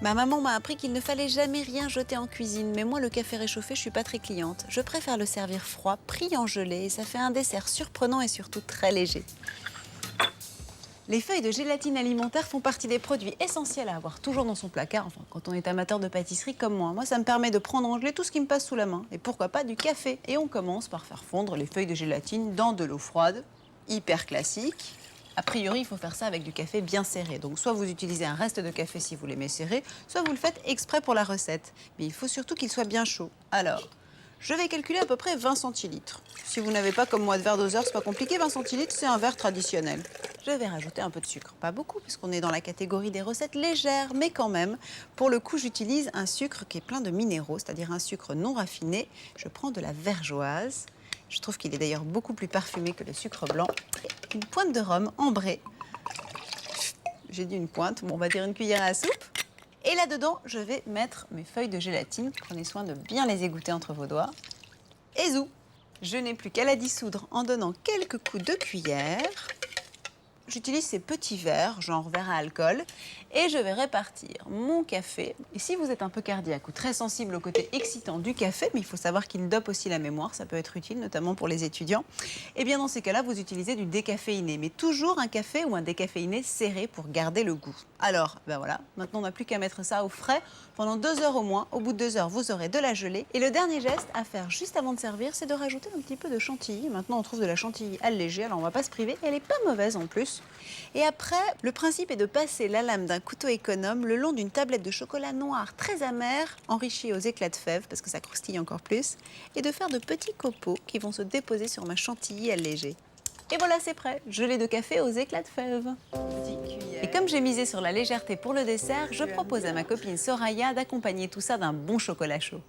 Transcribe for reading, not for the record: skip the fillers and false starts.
Ma maman m'a appris qu'il ne fallait jamais rien jeter en cuisine, mais moi le café réchauffé, je suis pas très cliente. Je préfère le servir froid, pris en gelée, et ça fait un dessert surprenant et surtout très léger. Les feuilles de gélatine alimentaire font partie des produits essentiels à avoir toujours dans son placard, enfin quand on est amateur de pâtisserie comme moi. Moi ça me permet de prendre en gelée tout ce qui me passe sous la main, et pourquoi pas du café. Et on commence par faire fondre les feuilles de gélatine dans de l'eau froide, hyper classique. A priori, il faut faire ça avec du café bien serré. Donc, soit vous utilisez un reste de café si vous l'aimez serré, soit vous le faites exprès pour la recette. Mais il faut surtout qu'il soit bien chaud. Alors, je vais calculer à peu près 20 centilitres. Si vous n'avez pas comme moi de verre doseur, c'est pas compliqué. 20 centilitres, c'est un verre traditionnel. Je vais rajouter un peu de sucre. Pas beaucoup, puisqu'on est dans la catégorie des recettes légères, mais quand même. Pour le coup, j'utilise un sucre qui est plein de minéraux, c'est-à-dire un sucre non raffiné. Je prends de la vergeoise. Je trouve qu'il est d'ailleurs beaucoup plus parfumé que le sucre blanc. Et une pointe de rhum ambré. J'ai dit une pointe, bon, on va dire une cuillère à soupe. Et là-dedans, je vais mettre mes feuilles de gélatine. Prenez soin de bien les égoutter entre vos doigts. Et zou! Je n'ai plus qu'à la dissoudre en donnant quelques coups de cuillère. J'utilise ces petits verres, genre verre à alcool, et je vais répartir mon café. Et si vous êtes un peu cardiaque ou très sensible au côté excitant du café, mais il faut savoir qu'il dope aussi la mémoire, ça peut être utile, notamment pour les étudiants, et bien dans ces cas-là, vous utilisez du décaféiné, mais toujours un café ou un décaféiné serré pour garder le goût. Alors, ben voilà, maintenant on n'a plus qu'à mettre ça au frais pendant 2 heures au moins. Au bout de 2 heures, vous aurez de la gelée. Et le dernier geste à faire juste avant de servir, c'est de rajouter un petit peu de chantilly. Maintenant, on trouve de la chantilly allégée, alors on ne va pas se priver. Elle n'est pas mauvaise en plus. Et après, le principe est de passer la lame d'un couteau économe le long d'une tablette de chocolat noir très amer, enrichi aux éclats de fèves, parce que ça croustille encore plus, et de faire de petits copeaux qui vont se déposer sur ma chantilly allégée. Et voilà, c'est prêt. Gelée de café aux éclats de fèves. Et comme j'ai misé sur la légèreté pour le dessert, je propose à ma copine Soraya d'accompagner tout ça d'un bon chocolat chaud.